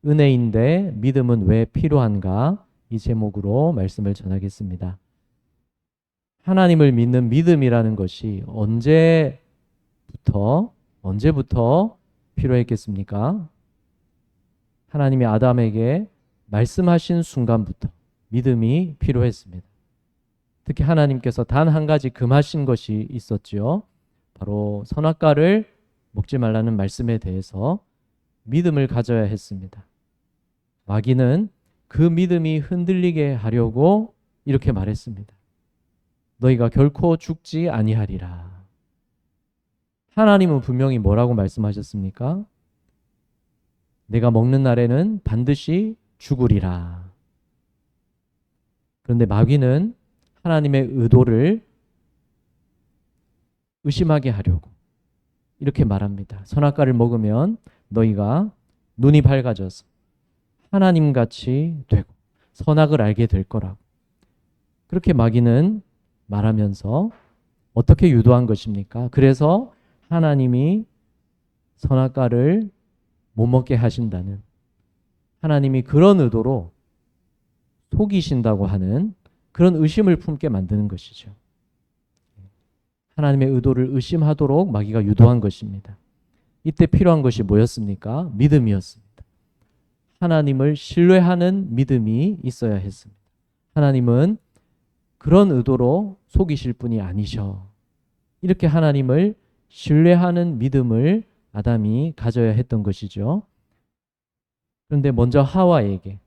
은혜인데 믿음은 왜 필요한가? 이 제목으로 말씀을 전하겠습니다. 하나님을 믿는 믿음이라는 것이 언제부터 필요했겠습니까? 하나님이 아담에게 말씀하신 순간부터 믿음이 필요했습니다. 특히 하나님께서 단 한 가지 금하신 것이 있었지요. 바로 선악과를 먹지 말라는 말씀에 대해서 믿음을 가져야 했습니다. 마귀는 그 믿음이 흔들리게 하려고 이렇게 말했습니다. 너희가 결코 죽지 아니하리라. 하나님은 분명히 뭐라고 말씀하셨습니까? 내가 먹는 날에는 반드시 죽으리라. 그런데 마귀는 하나님의 의도를 의심하게 하려고 이렇게 말합니다. 선악과를 먹으면 너희가 눈이 밝아져서 하나님같이 되고 선악을 알게 될 거라고. 그렇게 마귀는 말하면서 어떻게 유도한 것입니까? 그래서 하나님이 선악과를 못 먹게 하신다는, 하나님이 그런 의도로 속이신다고 하는 그런 의심을 품게 만드는 것이죠. 하나님의 의도를 의심하도록 마귀가 유도한 것입니다. 이때 필요한 것이 뭐였습니까? 믿음이었습니다. 하나님을 신뢰하는 믿음이 있어야 했습니다. 하나님은 그런 의도로 속이실 분이 아니셔. 이렇게 하나님을 신뢰하는 믿음을 아담이 가져야 했던 것이죠. 그런데 먼저 하와에게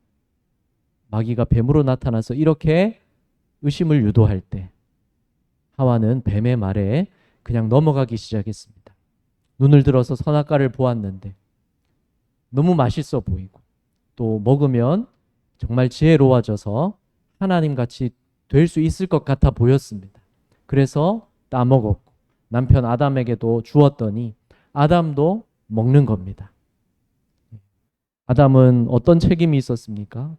마귀가 뱀으로 나타나서 이렇게 의심을 유도할 때 하와는 뱀의 말에 그냥 넘어가기 시작했습니다. 눈을 들어서 선악과를 보았는데 너무 맛있어 보이고 또 먹으면 정말 지혜로워져서 하나님같이 될 수 있을 것 같아 보였습니다. 그래서 따먹었고 남편 아담에게도 주었더니 아담도 먹는 겁니다. 아담은 어떤 책임이 있었습니까?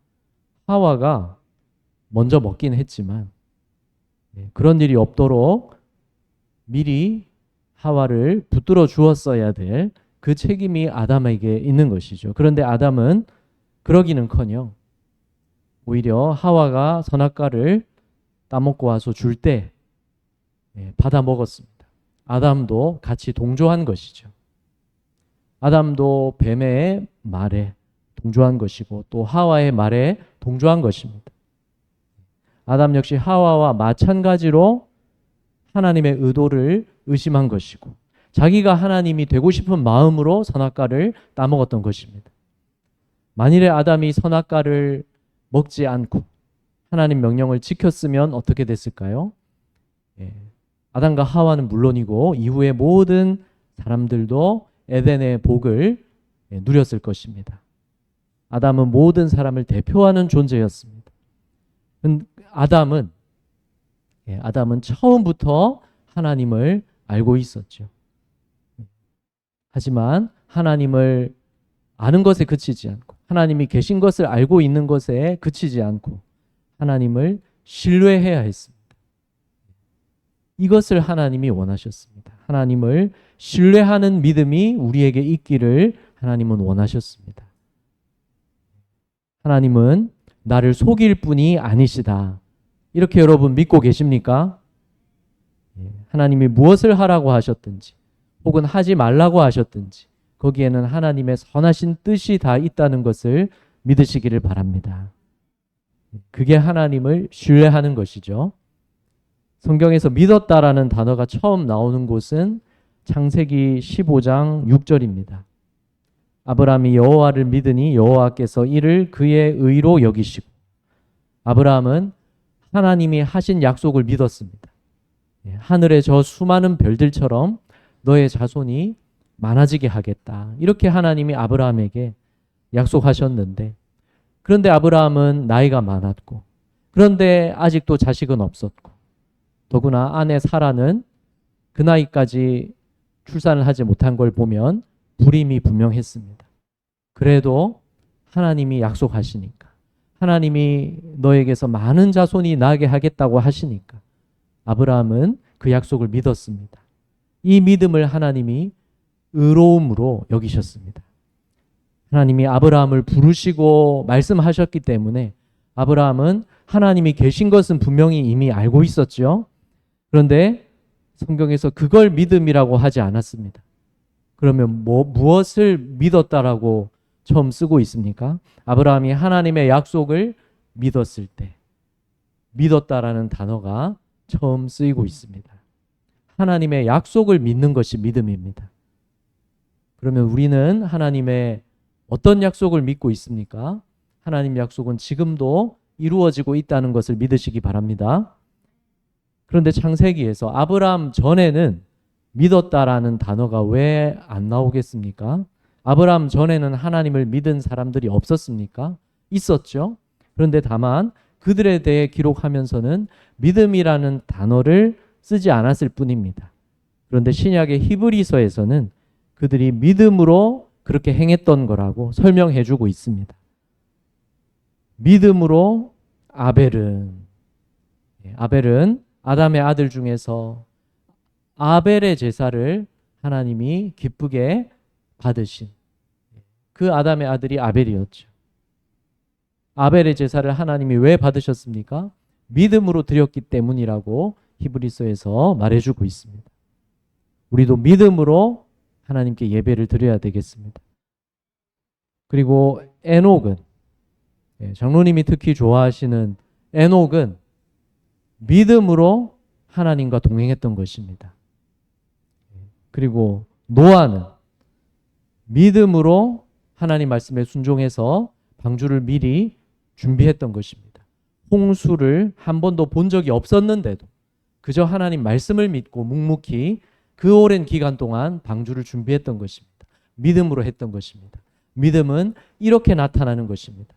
하와가 먼저 먹긴 했지만 그런 일이 없도록 미리 하와를 붙들어 주었어야 될 그 책임이 아담에게 있는 것이죠. 그런데 아담은 그러기는커녕 오히려 하와가 선악과를 따먹고 와서 줄 때 받아 먹었습니다. 아담도 같이 동조한 것이죠. 아담도 뱀의 말에 동조한 것이고 또 하와의 말에 동조한 것입니다. 아담 역시 하와와 마찬가지로 하나님의 의도를 의심한 것이고 자기가 하나님이 되고 싶은 마음으로 선악과를 따먹었던 것입니다. 만일에 아담이 선악과를 먹지 않고 하나님 명령을 지켰으면 어떻게 됐을까요? 아담과 하와는 물론이고 이후의 모든 사람들도 에덴의 복을 누렸을 것입니다. 아담은 모든 사람을 대표하는 존재였습니다. 아담은 처음부터 하나님을 알고 있었죠. 하지만 하나님을 아는 것에 그치지 않고 하나님이 계신 것을 알고 있는 것에 그치지 않고 하나님을 신뢰해야 했습니다. 이것을 하나님이 원하셨습니다. 하나님을 신뢰하는 믿음이 우리에게 있기를 하나님은 원하셨습니다. 하나님은 나를 속일 분이 아니시다. 이렇게 여러분 믿고 계십니까? 하나님이 무엇을 하라고 하셨든지 혹은 하지 말라고 하셨든지 거기에는 하나님의 선하신 뜻이 다 있다는 것을 믿으시기를 바랍니다. 그게 하나님을 신뢰하는 것이죠. 성경에서 믿었다라는 단어가 처음 나오는 곳은 창세기 15장 6절입니다. 아브라함이 여호와를 믿으니 여호와께서 이를 그의 의로 여기시고 아브라함은 하나님이 하신 약속을 믿었습니다. 하늘의 저 수많은 별들처럼 너의 자손이 많아지게 하겠다. 이렇게 하나님이 아브라함에게 약속하셨는데 그런데 아브라함은 나이가 많았고 그런데 아직도 자식은 없었고 더구나 아내 사라는 그 나이까지 출산을 하지 못한 걸 보면 불임이 분명했습니다. 그래도 하나님이 약속하시니까 하나님이 너에게서 많은 자손이 나게 하겠다고 하시니까 아브라함은 그 약속을 믿었습니다. 이 믿음을 하나님이 의로움으로 여기셨습니다. 하나님이 아브라함을 부르시고 말씀하셨기 때문에 아브라함은 하나님이 계신 것은 분명히 이미 알고 있었죠. 그런데 성경에서 그걸 믿음이라고 하지 않았습니다. 그러면 무엇을 믿었다라고 처음 쓰고 있습니까? 아브라함이 하나님의 약속을 믿었을 때 믿었다라는 단어가 처음 쓰이고 있습니다. 하나님의 약속을 믿는 것이 믿음입니다. 그러면 우리는 하나님의 어떤 약속을 믿고 있습니까? 하나님 약속은 지금도 이루어지고 있다는 것을 믿으시기 바랍니다. 그런데 창세기에서 아브라함 전에는 믿었다라는 단어가 왜 안 나오겠습니까? 아브라함 전에는 하나님을 믿은 사람들이 없었습니까? 있었죠. 그런데 다만 그들에 대해 기록하면서는 믿음이라는 단어를 쓰지 않았을 뿐입니다. 그런데 신약의 히브리서에서는 그들이 믿음으로 그렇게 행했던 거라고 설명해 주고 있습니다. 믿음으로 아벨은 아담의 아들 중에서 아벨의 제사를 하나님이 기쁘게 받으신 그 아담의 아들이 아벨이었죠. 아벨의 제사를 하나님이 왜 받으셨습니까? 믿음으로 드렸기 때문이라고 히브리서에서 말해주고 있습니다. 우리도 믿음으로 하나님께 예배를 드려야 되겠습니다. 그리고 에녹은 장로님이 특히 좋아하시는 에녹은 믿음으로 하나님과 동행했던 것입니다. 그리고 노아는 믿음으로 하나님 말씀에 순종해서 방주를 미리 준비했던 것입니다. 홍수를 한 번도 본 적이 없었는데도 그저 하나님 말씀을 믿고 묵묵히 그 오랜 기간 동안 방주를 준비했던 것입니다. 믿음으로 했던 것입니다. 믿음은 이렇게 나타나는 것입니다.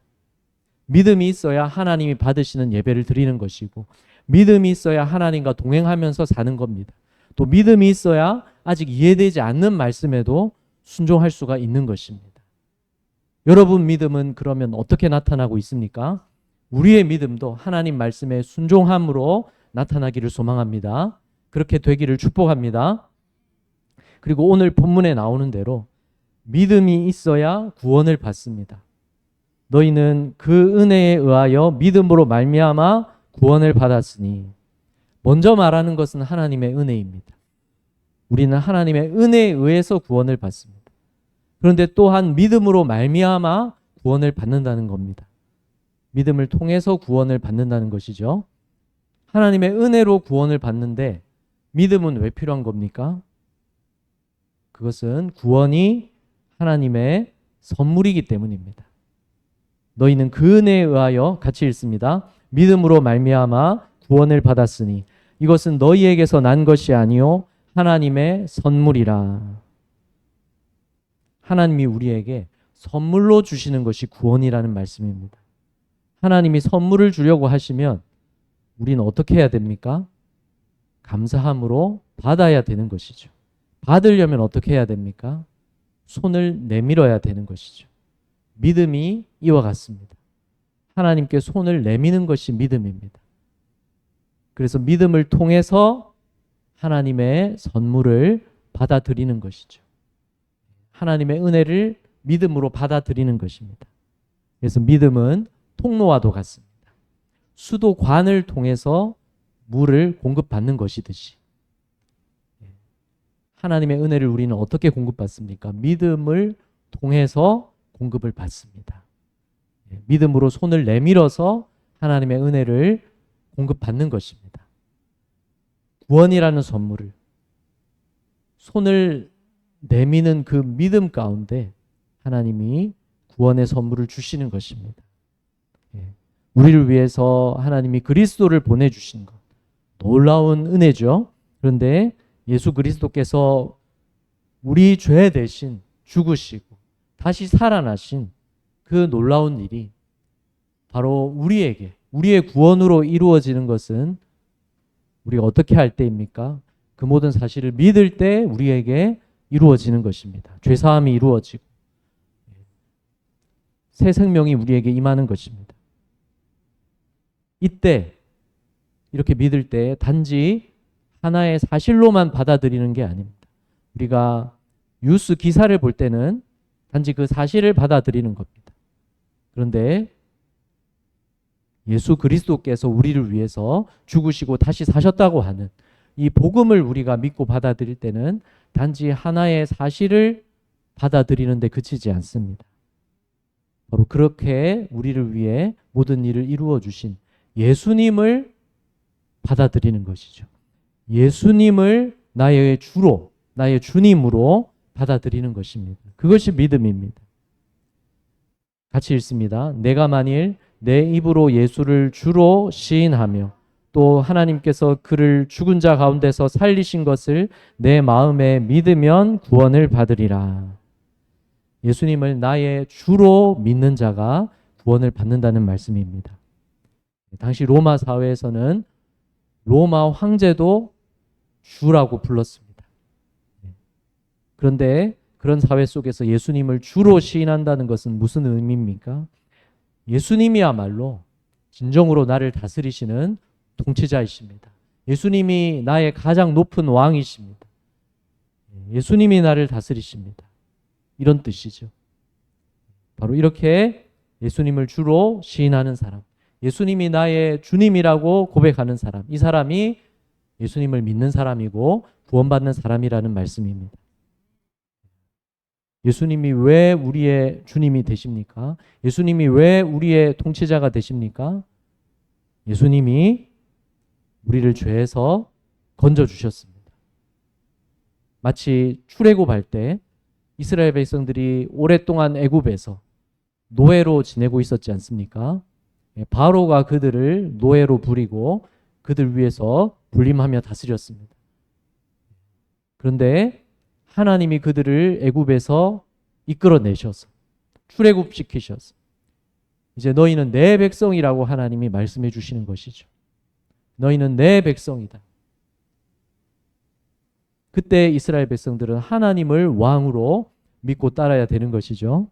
믿음이 있어야 하나님이 받으시는 예배를 드리는 것이고 믿음이 있어야 하나님과 동행하면서 사는 겁니다. 또 믿음이 있어야 아직 이해되지 않는 말씀에도 순종할 수가 있는 것입니다. 여러분 믿음은 그러면 어떻게 나타나고 있습니까? 우리의 믿음도 하나님 말씀에 순종함으로 나타나기를 소망합니다. 그렇게 되기를 축복합니다. 그리고 오늘 본문에 나오는 대로 믿음이 있어야 구원을 받습니다. 너희는 그 은혜에 의하여 믿음으로 말미암아 구원을 받았으니 먼저 말하는 것은 하나님의 은혜입니다. 우리는 하나님의 은혜에 의해서 구원을 받습니다. 그런데 또한 믿음으로 말미암아 구원을 받는다는 겁니다. 믿음을 통해서 구원을 받는다는 것이죠. 하나님의 은혜로 구원을 받는데 믿음은 왜 필요한 겁니까? 그것은 구원이 하나님의 선물이기 때문입니다. 너희는 그 은혜에 의하여 같이 읽습니다. 믿음으로 말미암아 구원을 받았으니 이것은 너희에게서 난 것이 아니요 하나님의 선물이라. 하나님이 우리에게 선물로 주시는 것이 구원이라는 말씀입니다. 하나님이 선물을 주려고 하시면 우리는 어떻게 해야 됩니까? 감사함으로 받아야 되는 것이죠. 받으려면 어떻게 해야 됩니까? 손을 내밀어야 되는 것이죠. 믿음이 이와 같습니다. 하나님께 손을 내미는 것이 믿음입니다. 그래서 믿음을 통해서 하나님의 선물을 받아들이는 것이죠. 하나님의 은혜를 믿음으로 받아들이는 것입니다. 그래서 믿음은 통로와도 같습니다. 수도관을 통해서 물을 공급받는 것이듯이 하나님의 은혜를 우리는 어떻게 공급받습니까? 믿음을 통해서 공급을 받습니다. 믿음으로 손을 내밀어서 하나님의 은혜를 공급받는 것입니다. 구원이라는 선물을 손을 내미는 그 믿음 가운데 하나님이 구원의 선물을 주시는 것입니다. 우리를 위해서 하나님이 그리스도를 보내주신 것, 놀라운 은혜죠. 그런데 예수 그리스도께서 우리 죄 대신 죽으시고 다시 살아나신 그 놀라운 일이 바로 우리에게, 우리의 구원으로 이루어지는 것은 우리가 어떻게 할 때입니까? 그 모든 사실을 믿을 때 우리에게 이루어지는 것입니다. 죄사함이 이루어지고 새 생명이 우리에게 임하는 것입니다. 이때 이렇게 믿을 때 단지 하나의 사실로만 받아들이는 게 아닙니다. 우리가 뉴스 기사를 볼 때는 단지 그 사실을 받아들이는 겁니다. 그런데 예수 그리스도께서 우리를 위해서 죽으시고 다시 사셨다고 하는 이 복음을 우리가 믿고 받아들일 때는 단지 하나의 사실을 받아들이는 데 그치지 않습니다. 바로 그렇게 우리를 위해 모든 일을 이루어 주신 예수님을 받아들이는 것이죠. 예수님을 나의 주로, 나의 주님으로 받아들이는 것입니다. 그것이 믿음입니다. 같이 읽습니다. 내가 만일 내 입으로 예수를 주로 시인하며 또 하나님께서 그를 죽은 자 가운데서 살리신 것을 내 마음에 믿으면 구원을 받으리라. 예수님을 나의 주로 믿는 자가 구원을 받는다는 말씀입니다. 당시 로마 사회에서는 로마 황제도 주라고 불렀습니다. 그런데 그런 사회 속에서 예수님을 주로 시인한다는 것은 무슨 의미입니까? 예수님이야말로 진정으로 나를 다스리시는 통치자이십니다. 예수님이 나의 가장 높은 왕이십니다. 예수님이 나를 다스리십니다. 이런 뜻이죠. 바로 이렇게 예수님을 주로 시인하는 사람, 예수님이 나의 주님이라고 고백하는 사람, 이 사람이 예수님을 믿는 사람이고 구원받는 사람이라는 말씀입니다. 예수님이 왜 우리의 주님이 되십니까? 예수님이 왜 우리의 통치자가 되십니까? 예수님이 우리를 죄에서 건져주셨습니다. 마치 출애굽할 때 이스라엘 백성들이 오랫동안 애굽에서 노예로 지내고 있었지 않습니까? 바로가 그들을 노예로 부리고 그들 위해서 군림하며 다스렸습니다. 그런데 하나님이 그들을 애굽에서 이끌어내셔서 출애굽시키셔서 이제 너희는 내 백성이라고 하나님이 말씀해 주시는 것이죠. 너희는 내 백성이다. 그때 이스라엘 백성들은 하나님을 왕으로 믿고 따라야 되는 것이죠.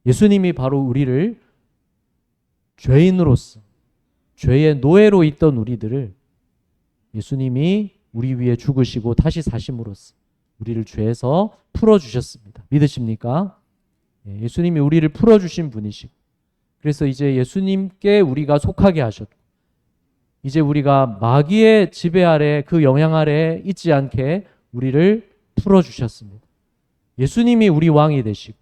예수님이 바로 우리를 죄인으로서 죄의 노예로 있던 우리들을 예수님이 우리 위에 죽으시고 다시 사심으로써 우리를 죄에서 풀어주셨습니다. 믿으십니까? 예수님이 우리를 풀어주신 분이시고 그래서 이제 예수님께 우리가 속하게 하셨고 이제 우리가 마귀의 지배 아래 그 영향 아래 있지 않게 우리를 풀어주셨습니다. 예수님이 우리 왕이 되시고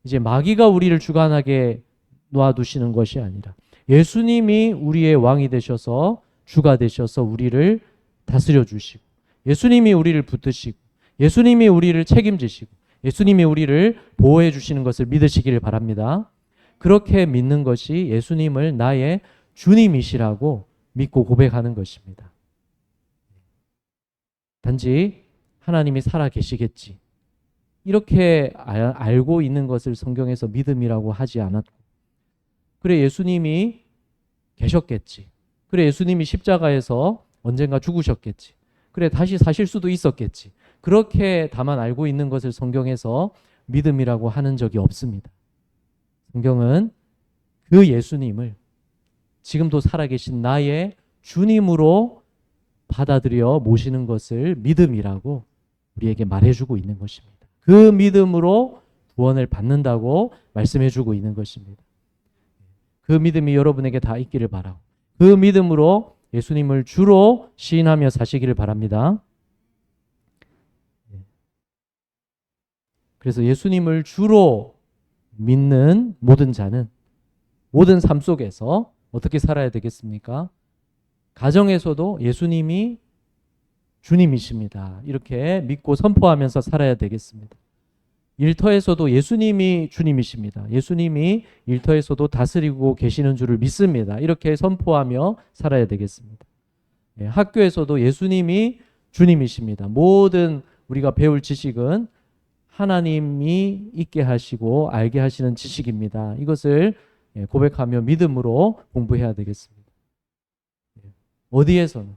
이제 마귀가 우리를 주관하게 놔두시는 것이 아니라 예수님이 우리의 왕이 되셔서 주가 되셔서 우리를 다스려 주시고 예수님이 우리를 붙드시고 예수님이 우리를 책임지시고 예수님이 우리를 보호해 주시는 것을 믿으시기를 바랍니다. 그렇게 믿는 것이 예수님을 나의 주님이시라고 믿고 고백하는 것입니다. 단지 하나님이 살아 계시겠지 이렇게 알고 있는 것을 성경에서 믿음이라고 하지 않았고 그래 예수님이 계셨겠지 그래 예수님이 십자가에서 언젠가 죽으셨겠지 그래 다시 사실 수도 있었겠지 그렇게 다만 알고 있는 것을 성경에서 믿음이라고 하는 적이 없습니다. 성경은 그 예수님을 지금도 살아계신 나의 주님으로 받아들여 모시는 것을 믿음이라고 우리에게 말해주고 있는 것입니다. 그 믿음으로 구원을 받는다고 말씀해주고 있는 것입니다. 그 믿음이 여러분에게 다 있기를 바라고 그 믿음으로 예수님을 주로 시인하며 사시기를 바랍니다. 그래서 예수님을 주로 믿는 모든 자는 모든 삶 속에서 어떻게 살아야 되겠습니까? 가정에서도 예수님이 주님이십니다. 이렇게 믿고 선포하면서 살아야 되겠습니다. 일터에서도 예수님이 주님이십니다. 예수님이 일터에서도 다스리고 계시는 줄을 믿습니다. 이렇게 선포하며 살아야 되겠습니다. 학교에서도 예수님이 주님이십니다. 모든 우리가 배울 지식은 하나님이 있게 하시고 알게 하시는 지식입니다. 이것을 고백하며 믿음으로 공부해야 되겠습니다. 어디에서는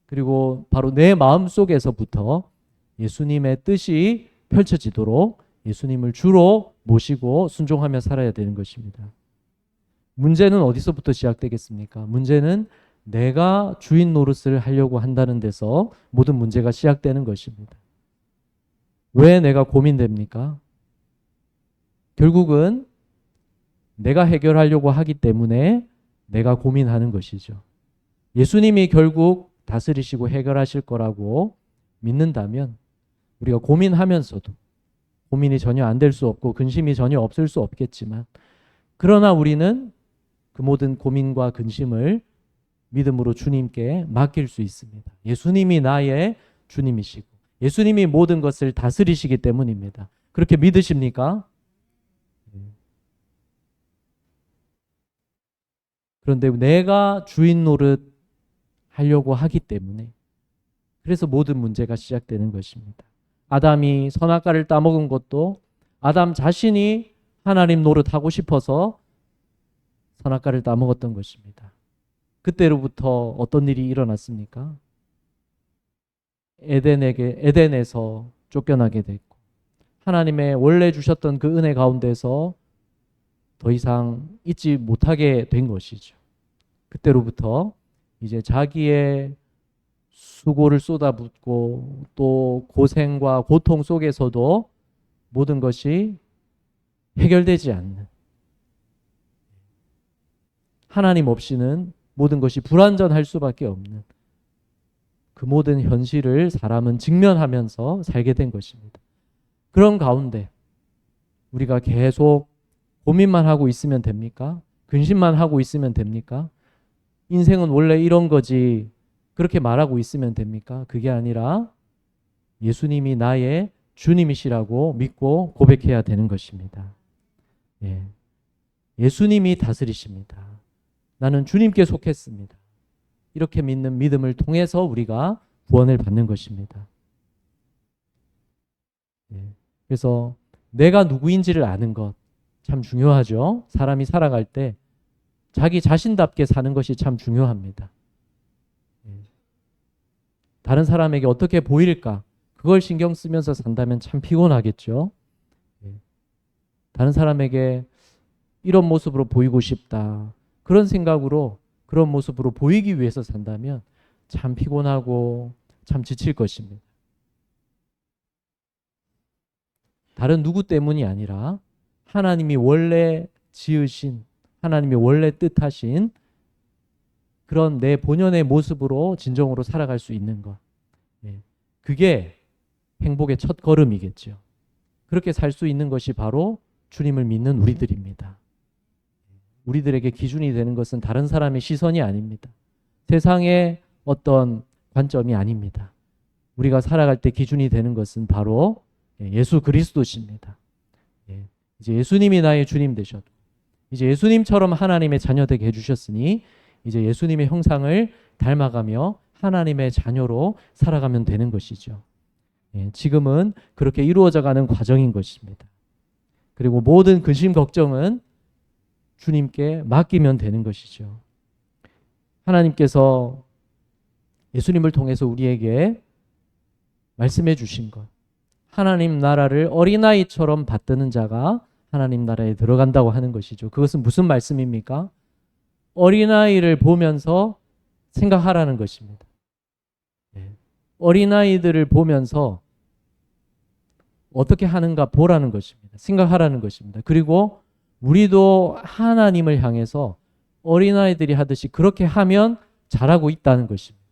그리고 바로 내 마음 속에서부터 예수님의 뜻이 펼쳐지도록 예수님을 주로 모시고 순종하며 살아야 되는 것입니다. 문제는 어디서부터 시작되겠습니까? 문제는 내가 주인 노릇을 하려고 한다는 데서 모든 문제가 시작되는 것입니다. 왜 내가 고민됩니까? 결국은 내가 해결하려고 하기 때문에 내가 고민하는 것이죠. 예수님이 결국 다스리시고 해결하실 거라고 믿는다면 우리가 고민하면서도 고민이 전혀 안 될 수 없고 근심이 전혀 없을 수 없겠지만, 그러나 우리는 그 모든 고민과 근심을 믿음으로 주님께 맡길 수 있습니다. 예수님이 나의 주님이시고 예수님이 모든 것을 다스리시기 때문입니다. 그렇게 믿으십니까? 그런데 내가 주인 노릇 하려고 하기 때문에 그래서 모든 문제가 시작되는 것입니다. 아담이 선악과를 따먹은 것도 아담 자신이 하나님 노릇하고 싶어서 선악과를 따먹었던 것입니다. 그때로부터 어떤 일이 일어났습니까? 에덴에서 쫓겨나게 됐고 하나님의 원래 주셨던 그 은혜 가운데서 더 이상 잊지 못하게 된 것이죠. 그때로부터 이제 자기의 수고를 쏟아붓고 또 고생과 고통 속에서도 모든 것이 해결되지 않는, 하나님 없이는 모든 것이 불완전할 수밖에 없는 그 모든 현실을 사람은 직면하면서 살게 된 것입니다. 그런 가운데 우리가 계속 고민만 하고 있으면 됩니까? 근심만 하고 있으면 됩니까? 인생은 원래 이런 거지 그렇게 말하고 있으면 됩니까? 그게 아니라 예수님이 나의 주님이시라고 믿고 고백해야 되는 것입니다. 예. 예수님이 다스리십니다. 나는 주님께 속했습니다. 이렇게 믿는 믿음을 통해서 우리가 구원을 받는 것입니다. 예. 그래서 내가 누구인지를 아는 것 참 중요하죠. 사람이 살아갈 때 자기 자신답게 사는 것이 참 중요합니다. 다른 사람에게 어떻게 보일까? 그걸 신경 쓰면서 산다면 참 피곤하겠죠. 다른 사람에게 이런 모습으로 보이고 싶다. 그런 생각으로 그런 모습으로 보이기 위해서 산다면 참 피곤하고 참 지칠 것입니다. 다른 누구 때문이 아니라 하나님이 원래 지으신, 하나님이 원래 뜻하신 그런 내 본연의 모습으로 진정으로 살아갈 수 있는 것. 그게 행복의 첫 걸음이겠죠. 그렇게 살 수 있는 것이 바로 주님을 믿는 우리들입니다. 우리들에게 기준이 되는 것은 다른 사람의 시선이 아닙니다. 세상의 어떤 관점이 아닙니다. 우리가 살아갈 때 기준이 되는 것은 바로 예수 그리스도십니다. 이제 예수님이 나의 주님 되셨고 이제 예수님처럼 하나님의 자녀 되게 해주셨으니 이제 예수님의 형상을 닮아가며 하나님의 자녀로 살아가면 되는 것이죠. 지금은 그렇게 이루어져가는 과정인 것입니다. 그리고 모든 근심 걱정은 주님께 맡기면 되는 것이죠. 하나님께서 예수님을 통해서 우리에게 말씀해 주신 것, 하나님 나라를 어린아이처럼 받드는 자가 하나님 나라에 들어간다고 하는 것이죠. 그것은 무슨 말씀입니까? 어린아이를 보면서 생각하라는 것입니다. 어린아이들을 보면서 어떻게 하는가 보라는 것입니다. 생각하라는 것입니다. 그리고 우리도 하나님을 향해서 어린아이들이 하듯이 그렇게 하면 잘하고 있다는 것입니다.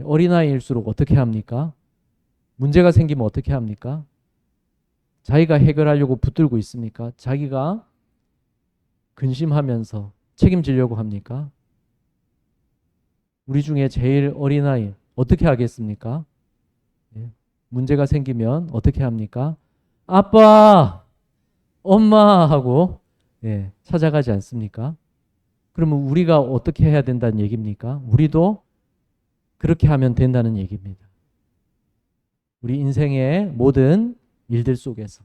어린아이일수록 어떻게 합니까? 문제가 생기면 어떻게 합니까? 자기가 해결하려고 붙들고 있습니까? 자기가 근심하면서 책임지려고 합니까? 우리 중에 제일 어린아이 어떻게 하겠습니까? 문제가 생기면 어떻게 합니까? 아빠, 엄마 하고 찾아가지 않습니까? 그러면 우리가 어떻게 해야 된다는 얘기입니까? 우리도 그렇게 하면 된다는 얘기입니다. 우리 인생의 모든 일들 속에서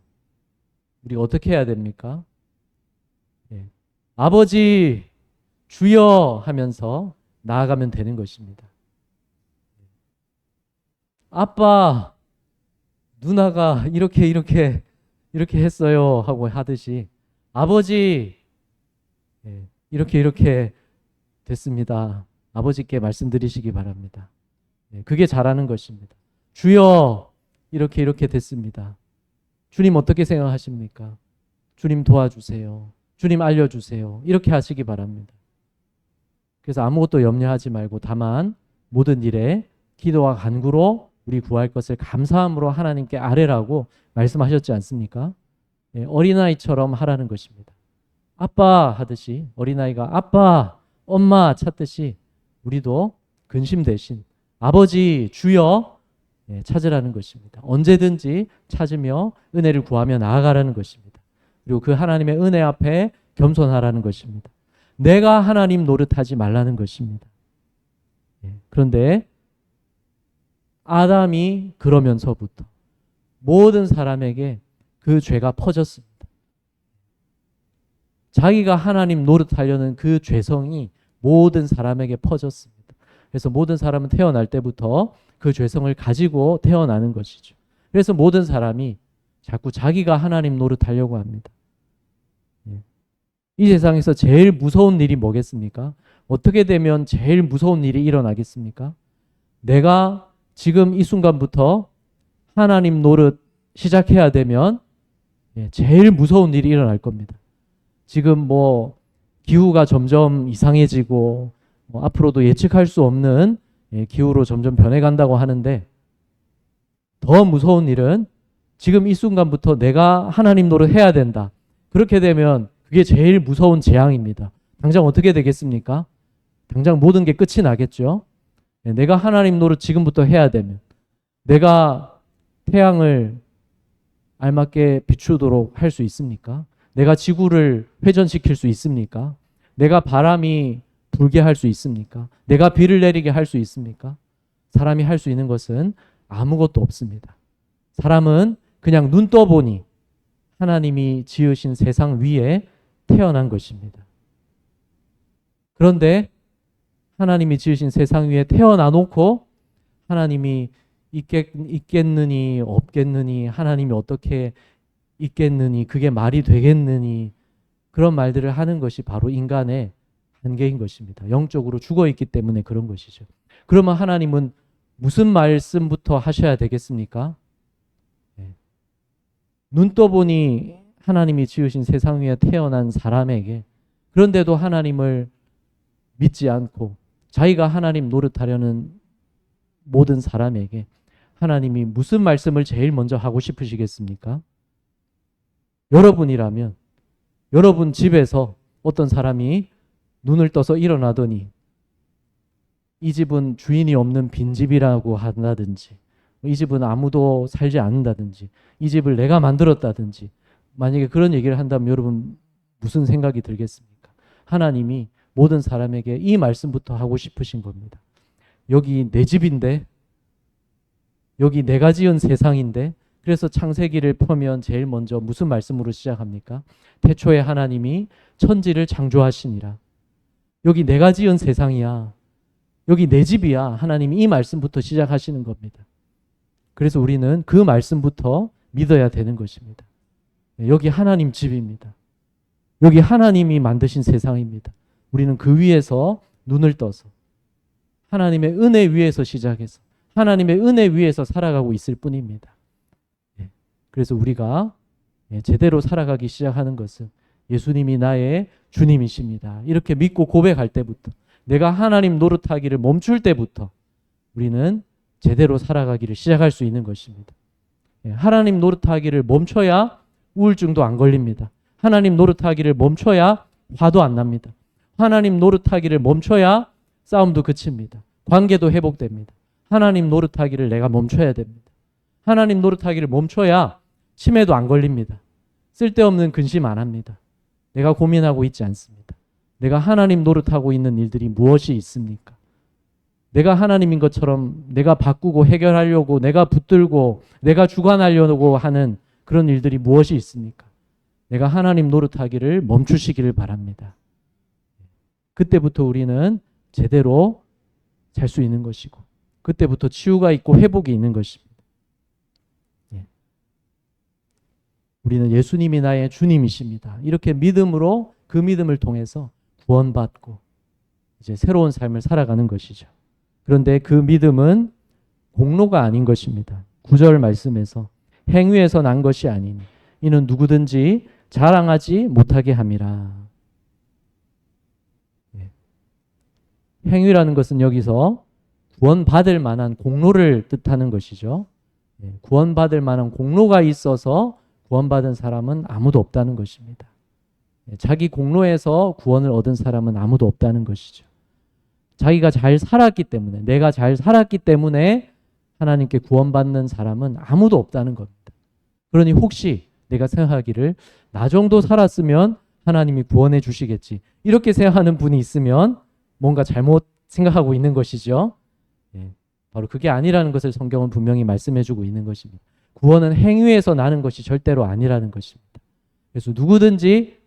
우리 어떻게 해야 됩니까? 아버지, 주여 하면서 나아가면 되는 것입니다. 아빠, 누나가 이렇게 했어요 하고 하듯이 아버지, 이렇게 됐습니다. 아버지께 말씀드리시기 바랍니다. 그게 잘하는 것입니다. 주여, 이렇게 됐습니다. 주님 어떻게 생각하십니까? 주님 도와주세요. 주님 알려주세요. 이렇게 하시기 바랍니다. 그래서 아무것도 염려하지 말고 다만 모든 일에 기도와 간구로 우리 구할 것을 감사함으로 하나님께 아뢰라고 말씀하셨지 않습니까? 어린아이처럼 하라는 것입니다. 아빠 하듯이 어린아이가 아빠, 엄마 찾듯이 우리도 근심 대신 아버지, 주여 찾으라는 것입니다. 언제든지 찾으며 은혜를 구하며 나아가라는 것입니다. 그리고 그 하나님의 은혜 앞에 겸손하라는 것입니다. 내가 하나님 노릇하지 말라는 것입니다. 그런데 아담이 그러면서부터 모든 사람에게 그 죄가 퍼졌습니다. 자기가 하나님 노릇하려는 그 죄성이 모든 사람에게 퍼졌습니다. 그래서 모든 사람은 태어날 때부터 그 죄성을 가지고 태어나는 것이죠. 그래서 모든 사람이 자꾸 자기가 하나님 노릇하려고 합니다. 이 세상에서 제일 무서운 일이 뭐겠습니까? 어떻게 되면 제일 무서운 일이 일어나겠습니까? 내가 지금 이 순간부터 하나님 노릇 시작해야 되면 제일 무서운 일이 일어날 겁니다. 지금 뭐 기후가 점점 이상해지고 앞으로도 예측할 수 없는 기후로 점점 변해간다고 하는데 더 무서운 일은 지금 이 순간부터 내가 하나님 노릇 해야 된다. 그렇게 되면 그게 제일 무서운 재앙입니다. 당장 어떻게 되겠습니까? 당장 모든 게 끝이 나겠죠. 내가 하나님 노릇 지금부터 해야 되면 내가 태양을 알맞게 비추도록 할 수 있습니까? 내가 지구를 회전시킬 수 있습니까? 내가 바람이 불게 할 수 있습니까? 내가 비를 내리게 할 수 있습니까? 사람이 할 수 있는 것은 아무것도 없습니다. 사람은 그냥 눈 떠보니 하나님이 지으신 세상 위에 태어난 것입니다. 그런데 하나님이 지으신 세상 위에 태어나 놓고 하나님이 있겠느니 없겠느니 하나님이 어떻게 있겠느니 그게 말이 되겠느니 그런 말들을 하는 것이 바로 인간의 한계인 것입니다. 영적으로 죽어 있기 때문에 그런 것이죠. 그러면 하나님은 무슨 말씀부터 하셔야 되겠습니까? 눈 떠보니 하나님이 지으신 세상 위에 태어난 사람에게 그런데도 하나님을 믿지 않고 자기가 하나님 노릇하려는 모든 사람에게 하나님이 무슨 말씀을 제일 먼저 하고 싶으시겠습니까? 여러분이라면 여러분 집에서 어떤 사람이 눈을 떠서 일어나더니 이 집은 주인이 없는 빈집이라고 한다든지 이 집은 아무도 살지 않는다든지 이 집을 내가 만들었다든지 만약에 그런 얘기를 한다면 여러분 무슨 생각이 들겠습니까? 하나님이 모든 사람에게 이 말씀부터 하고 싶으신 겁니다. 여기 내 집인데 여기 내가 지은 세상인데 그래서 창세기를 펴면 제일 먼저 무슨 말씀으로 시작합니까? 태초에 하나님이 천지를 창조하시니라. 여기 내가 지은 세상이야. 여기 내 집이야. 하나님이 이 말씀부터 시작하시는 겁니다. 그래서 우리는 그 말씀부터 믿어야 되는 것입니다. 여기 하나님 집입니다. 여기 하나님이 만드신 세상입니다. 우리는 그 위에서 눈을 떠서 하나님의 은혜 위에서 시작해서 하나님의 은혜 위에서 살아가고 있을 뿐입니다. 그래서 우리가 제대로 살아가기 시작하는 것은 예수님이 나의 주님이십니다. 이렇게 믿고 고백할 때부터 내가 하나님 노릇하기를 멈출 때부터 우리는 제대로 살아가기를 시작할 수 있는 것입니다. 하나님 노릇하기를 멈춰야 우울증도 안 걸립니다. 하나님 노릇하기를 멈춰야 화도 안 납니다. 하나님 노릇하기를 멈춰야 싸움도 그칩니다. 관계도 회복됩니다. 하나님 노릇하기를 내가 멈춰야 됩니다. 하나님 노릇하기를 멈춰야 치매도 안 걸립니다. 쓸데없는 근심 안 합니다. 내가 고민하고 있지 않습니다. 내가 하나님 노릇하고 있는 일들이 무엇이 있습니까? 내가 하나님인 것처럼 내가 바꾸고 해결하려고 내가 붙들고 내가 주관하려고 하는 그런 일들이 무엇이 있습니까? 내가 하나님 노릇하기를 멈추시기를 바랍니다. 그때부터 우리는 제대로 살 수 있는 것이고 그때부터 치유가 있고 회복이 있는 것입니다. 우리는 예수님이 나의 주님이십니다. 이렇게 믿음으로 그 믿음을 통해서 구원받고 이제 새로운 삶을 살아가는 것이죠. 그런데 그 믿음은 공로가 아닌 것입니다. 9절 말씀에서 행위에서 난 것이 아니니 이는 누구든지 자랑하지 못하게 함이라. 행위라는 것은 여기서 구원받을 만한 공로를 뜻하는 것이죠. 구원받을 만한 공로가 있어서 구원받은 사람은 아무도 없다는 것입니다. 자기 공로에서 구원을 얻은 사람은 아무도 없다는 것이죠. 자기가 잘 살았기 때문에, 내가 잘 살았기 때문에 하나님께 구원받는 사람은 아무도 없다는 겁니다. 그러니 혹시 내가 생각하기를 나 정도 살았으면 하나님이 구원해 주시겠지, 이렇게 생각하는 분이 있으면 뭔가 잘못 생각하고 있는 것이죠. 바로 그게 아니라는 것을 성경은 분명히 말씀해 주고 있는 것입니다. 구원은 행위에서 나는 것이 절대로 아니라는 것입니다. 그래서 누구든지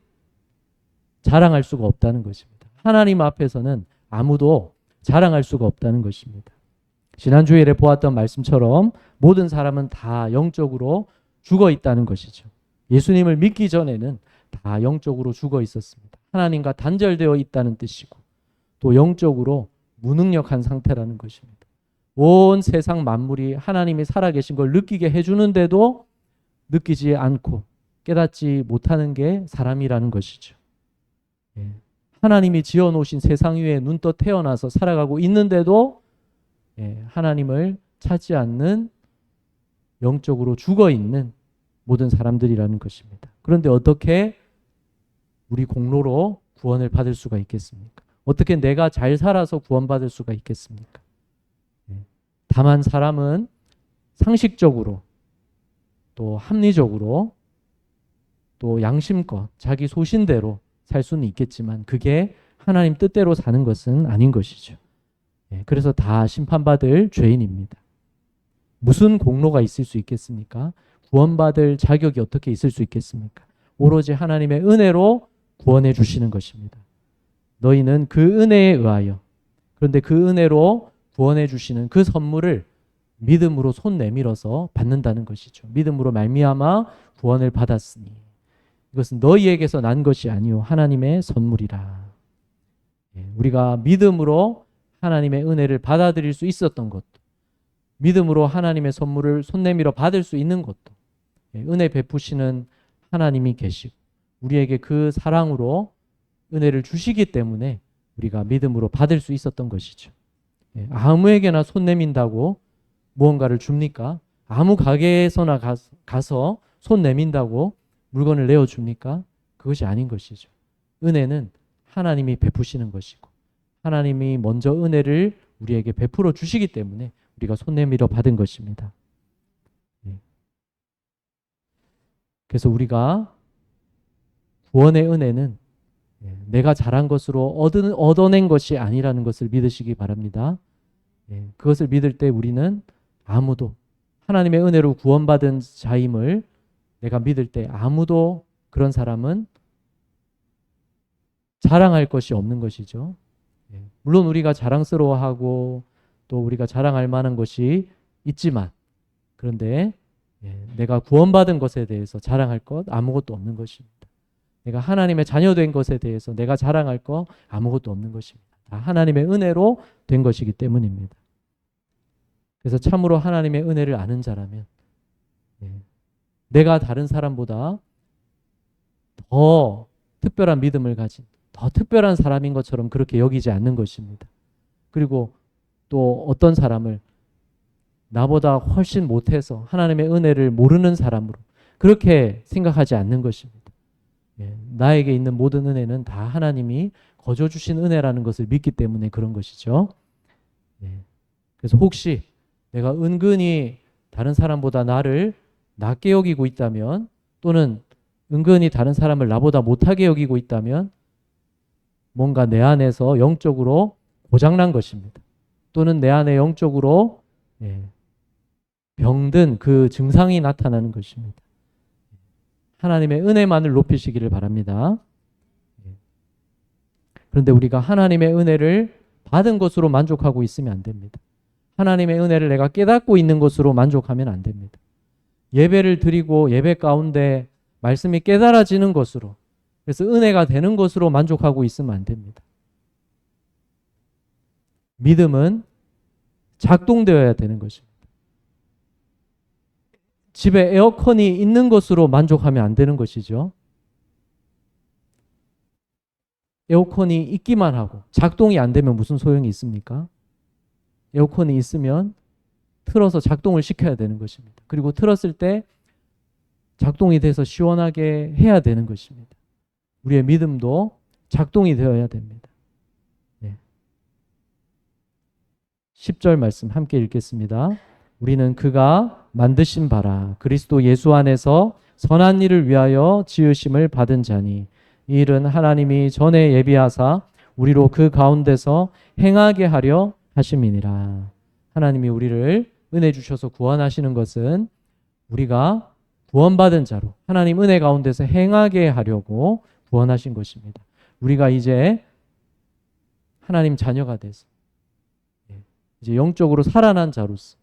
자랑할 수가 없다는 것입니다. 하나님 앞에서는 아무도 자랑할 수가 없다는 것입니다. 지난 주일에 보았던 말씀처럼 모든 사람은 다 영적으로 죽어 있다는 것이죠. 예수님을 믿기 전에는 다 영적으로 죽어 있었습니다. 하나님과 단절되어 있다는 뜻이고 또 영적으로 무능력한 상태라는 것입니다. 온 세상 만물이 하나님이 살아계신 걸 느끼게 해주는데도 느끼지 않고 깨닫지 못하는 게 사람이라는 것이죠. 하나님이 지어놓으신 세상 위에 눈떠 태어나서 살아가고 있는데도 하나님을 찾지 않는 영적으로 죽어있는 모든 사람들이라는 것입니다. 그런데 어떻게 우리 공로로 구원을 받을 수가 있겠습니까? 어떻게 내가 잘 살아서 구원받을 수가 있겠습니까? 다만 사람은 상식적으로 또 합리적으로 또 양심껏 자기 소신대로 살 수는 있겠지만 그게 하나님 뜻대로 사는 것은 아닌 것이죠. 그래서 다 심판받을 죄인입니다. 무슨 공로가 있을 수 있겠습니까? 구원받을 자격이 어떻게 있을 수 있겠습니까? 오로지 하나님의 은혜로 구원해 주시는 것입니다. 너희는 그 은혜에 의하여, 그런데 그 은혜로 구원해 주시는 그 선물을 믿음으로 손 내밀어서 받는다는 것이죠. 믿음으로 말미암아 구원을 받았으니 이것은 너희에게서 난 것이 아니요 하나님의 선물이라. 우리가 믿음으로 하나님의 은혜를 받아들일 수 있었던 것도, 믿음으로 하나님의 선물을 손 내밀어 받을 수 있는 것도 은혜 베푸시는 하나님이 계시고 우리에게 그 사랑으로 은혜를 주시기 때문에 우리가 믿음으로 받을 수 있었던 것이죠. 아무에게나 손 내민다고 무언가를 줍니까? 아무 가게에서나 가서 손 내민다고 물건을 내어줍니까? 그것이 아닌 것이죠. 은혜는 하나님이 베푸시는 것이고 하나님이 먼저 은혜를 우리에게 베풀어 주시기 때문에 우리가 손 내밀어 받은 것입니다. 그래서 우리가 구원의 은혜는 내가 잘한 것으로 얻어낸 것이 아니라는 것을 믿으시기 바랍니다. 그것을 믿을 때 우리는 아무도 하나님의 은혜로 구원받은 자임을 내가 믿을 때 아무도 그런 사람은 자랑할 것이 없는 것이죠. 물론 우리가 자랑스러워하고 또 우리가 자랑할 만한 것이 있지만 그런데 내가 구원받은 것에 대해서 자랑할 것 아무것도 없는 것입니다. 내가 하나님의 자녀된 것에 대해서 내가 자랑할 것 아무것도 없는 것입니다. 다 하나님의 은혜로 된 것이기 때문입니다. 그래서 참으로 하나님의 은혜를 아는 자라면 내가 다른 사람보다 더 특별한 믿음을 가진 더 특별한 사람인 것처럼 그렇게 여기지 않는 것입니다. 그리고 또 어떤 사람을 나보다 훨씬 못해서 하나님의 은혜를 모르는 사람으로 그렇게 생각하지 않는 것입니다. 나에게 있는 모든 은혜는 다 하나님이 거저 주신 은혜라는 것을 믿기 때문에 그런 것이죠. 그래서 혹시 내가 은근히 다른 사람보다 나를 낮게 여기고 있다면 또는 은근히 다른 사람을 나보다 못하게 여기고 있다면 뭔가 내 안에서 영적으로 고장난 것입니다. 또는 내 안에 영적으로 병든 그 증상이 나타나는 것입니다. 하나님의 은혜만을 높이시기를 바랍니다. 그런데 우리가 하나님의 은혜를 받은 것으로 만족하고 있으면 안 됩니다. 하나님의 은혜를 내가 깨닫고 있는 것으로 만족하면 안 됩니다. 예배를 드리고 예배 가운데 말씀이 깨달아지는 것으로 그래서 은혜가 되는 것으로 만족하고 있으면 안 됩니다. 믿음은 작동되어야 되는 것입니다. 집에 에어컨이 있는 것으로 만족하면 안 되는 것이죠. 에어컨이 있기만 하고 작동이 안 되면 무슨 소용이 있습니까? 에어컨이 있으면 틀어서 작동을 시켜야 되는 것입니다. 그리고 틀었을 때 작동이 돼서 시원하게 해야 되는 것입니다. 우리의 믿음도 작동이 되어야 됩니다. 네. 10절 말씀 함께 읽겠습니다. 우리는 그가 만드신 바라 그리스도 예수 안에서 선한 일을 위하여 지으심을 받은 자니 이 일은 하나님이 전에 예비하사 우리로 그 가운데서 행하게 하려 하심이니라. 하나님이 우리를 은혜 주셔서 구원하시는 것은 우리가 구원받은 자로 하나님 은혜 가운데서 행하게 하려고 구원하신 것입니다. 우리가 이제 하나님 자녀가 돼서 이제 영적으로 살아난 자로서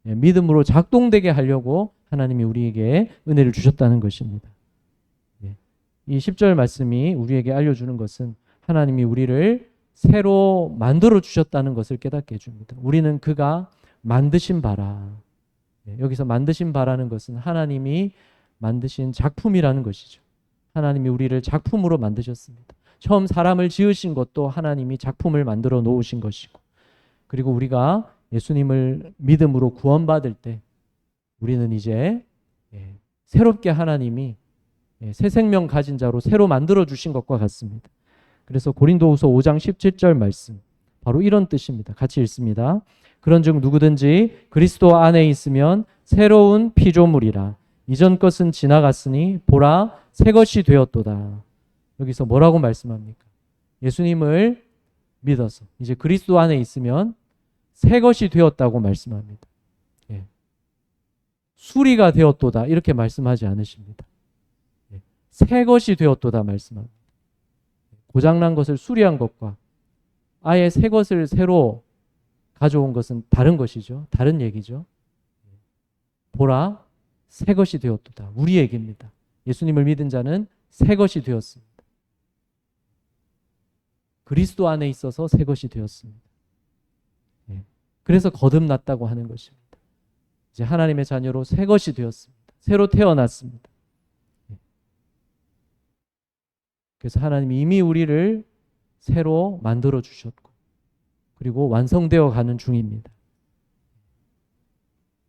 믿음으로 작동되게 하려고 하나님이 우리에게 은혜를 주셨다는 것입니다. 이 10절 말씀이 우리에게 알려주는 것은 하나님이 우리를 새로 만들어 주셨다는 것을 깨닫게 해줍니다. 우리는 그가 만드신 바라. 여기서 만드신 바라는 것은 하나님이 만드신 작품이라는 것이죠. 하나님이 우리를 작품으로 만드셨습니다. 처음 사람을 지으신 것도 하나님이 작품을 만들어 놓으신 것이고, 그리고 우리가 예수님을 믿음으로 구원받을 때 우리는 이제 새롭게 하나님이 새 생명 가진 자로 새로 만들어 주신 것과 같습니다. 그래서 고린도후서 5장 17절 말씀 바로 이런 뜻입니다. 같이 읽습니다. 그런즉 누구든지 그리스도 안에 있으면 새로운 피조물이라 이전 것은 지나갔으니 보라 새 것이 되었도다. 여기서 뭐라고 말씀합니까? 예수님을 믿어서 이제 그리스도 안에 있으면 새 것이 되었다고 말씀합니다. 수리가 되었도다 이렇게 말씀하지 않으십니다. 새 것이 되었도다 말씀합니다. 고장난 것을 수리한 것과 아예 새 것을 새로 가져온 것은 다른 것이죠. 다른 얘기죠. 보라 새 것이 되었도다. 우리 얘기입니다. 예수님을 믿은 자는 새 것이 되었습니다. 그리스도 안에 있어서 새 것이 되었습니다. 그래서 거듭났다고 하는 것입니다. 이제 하나님의 자녀로 새 것이 되었습니다. 새로 태어났습니다. 그래서 하나님이 이미 우리를 새로 만들어 주셨고 그리고 완성되어 가는 중입니다.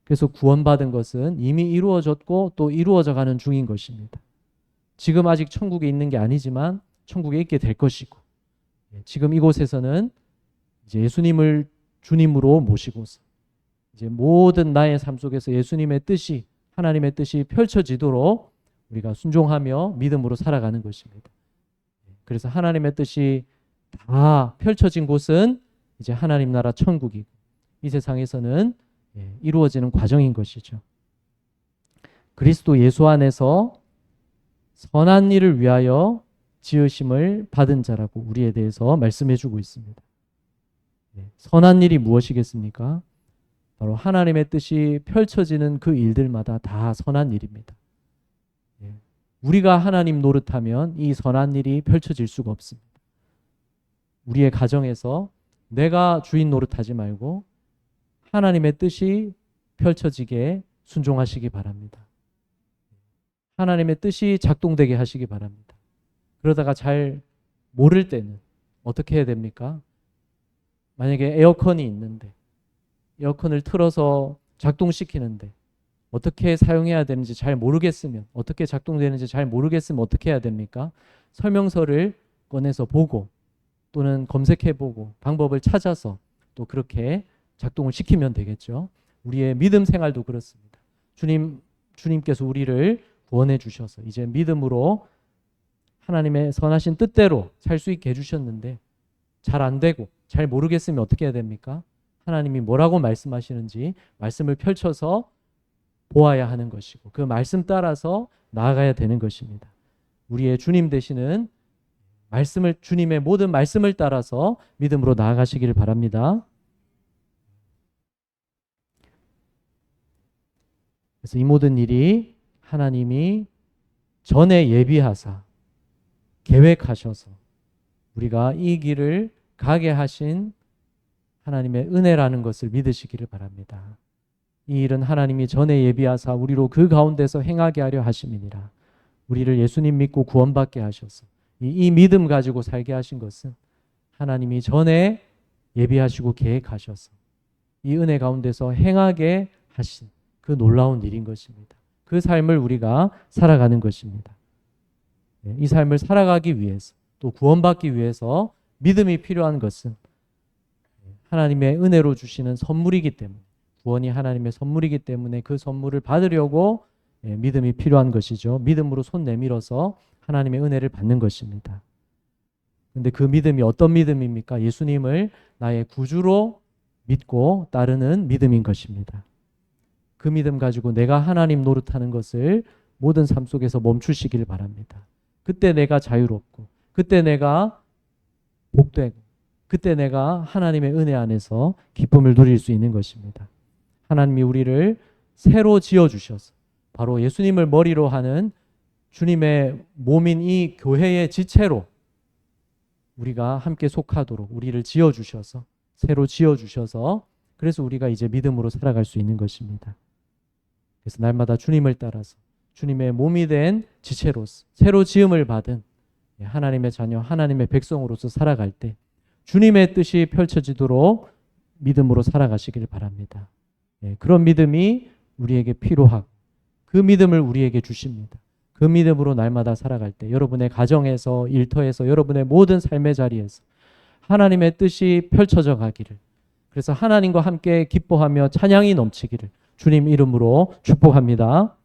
그래서 구원받은 것은 이미 이루어졌고 또 이루어져 가는 중인 것입니다. 지금 아직 천국에 있는 게 아니지만 천국에 있게 될 것이고 지금 이곳에서는 이제 예수님을 주님으로 모시고서 이제 모든 나의 삶 속에서 예수님의 뜻이 하나님의 뜻이 펼쳐지도록 우리가 순종하며 믿음으로 살아가는 것입니다. 그래서 하나님의 뜻이 다 펼쳐진 곳은 이제 하나님 나라 천국이고 이 세상에서는 이루어지는 과정인 것이죠. 그리스도 예수 안에서 선한 일을 위하여 지으심을 받은 자라고 우리에 대해서 말씀해 주고 있습니다. 선한 일이 무엇이겠습니까? 바로 하나님의 뜻이 펼쳐지는 그 일들마다 다 선한 일입니다. 우리가 하나님 노릇하면 이 선한 일이 펼쳐질 수가 없습니다. 우리의 가정에서 내가 주인 노릇하지 말고 하나님의 뜻이 펼쳐지게 순종하시기 바랍니다. 하나님의 뜻이 작동되게 하시기 바랍니다. 그러다가 잘 모를 때는 어떻게 해야 됩니까? 만약에 에어컨이 있는데 에어컨을 틀어서 작동시키는데 어떻게 사용해야 되는지 잘 모르겠으면 어떻게 작동되는지 잘 모르겠으면 어떻게 해야 됩니까? 설명서를 꺼내서 보고 또는 검색해보고 방법을 찾아서 또 그렇게 작동을 시키면 되겠죠. 우리의 믿음 생활도 그렇습니다. 주님께서 우리를 구원해 주셔서 이제 믿음으로 하나님의 선하신 뜻대로 살 수 있게 해주셨는데 잘 안 되고 잘 모르겠으면 어떻게 해야 됩니까? 하나님이 뭐라고 말씀하시는지 말씀을 펼쳐서 보아야 하는 것이고 그 말씀 따라서 나아가야 되는 것입니다. 우리의 주님 되시는 말씀을 주님의 모든 말씀을 따라서 믿음으로 나아가시기를 바랍니다. 그래서 이 모든 일이 하나님이 전에 예비하사 계획하셔서 우리가 이 길을 가게 하신 하나님의 은혜라는 것을 믿으시기를 바랍니다. 이 일은 하나님이 전에 예비하사 우리로 그 가운데서 행하게 하려 하심이니라. 우리를 예수님 믿고 구원받게 하셔서 이 믿음 가지고 살게 하신 것은 하나님이 전에 예비하시고 계획하셔서 이 은혜 가운데서 행하게 하신 그 놀라운 일인 것입니다. 그 삶을 우리가 살아가는 것입니다. 이 삶을 살아가기 위해서 또 구원받기 위해서 믿음이 필요한 것은 하나님의 은혜로 주시는 선물이기 때문에 구원이 하나님의 선물이기 때문에 그 선물을 받으려고 믿음이 필요한 것이죠. 믿음으로 손 내밀어서 하나님의 은혜를 받는 것입니다. 근데 그 믿음이 어떤 믿음입니까? 예수님을 나의 구주로 믿고 따르는 믿음인 것입니다. 그 믿음 가지고 내가 하나님 노릇하는 것을 모든 삶 속에서 멈추시길 바랍니다. 그때 내가 자유롭고 그때 내가 복되고 그때 내가 하나님의 은혜 안에서 기쁨을 누릴 수 있는 것입니다. 하나님이 우리를 새로 지어주셔서 바로 예수님을 머리로 하는 주님의 몸인 이 교회의 지체로 우리가 함께 속하도록 우리를 지어주셔서 새로 지어주셔서 그래서 우리가 이제 믿음으로 살아갈 수 있는 것입니다. 그래서 날마다 주님을 따라서 주님의 몸이 된 지체로서 새로 지음을 받은 하나님의 자녀, 하나님의 백성으로서 살아갈 때 주님의 뜻이 펼쳐지도록 믿음으로 살아가시길 바랍니다. 그런 믿음이 우리에게 필요하고 그 믿음을 우리에게 주십니다. 그 믿음으로 날마다 살아갈 때 여러분의 가정에서 일터에서 여러분의 모든 삶의 자리에서 하나님의 뜻이 펼쳐져 가기를 그래서 하나님과 함께 기뻐하며 찬양이 넘치기를 주님 이름으로 축복합니다.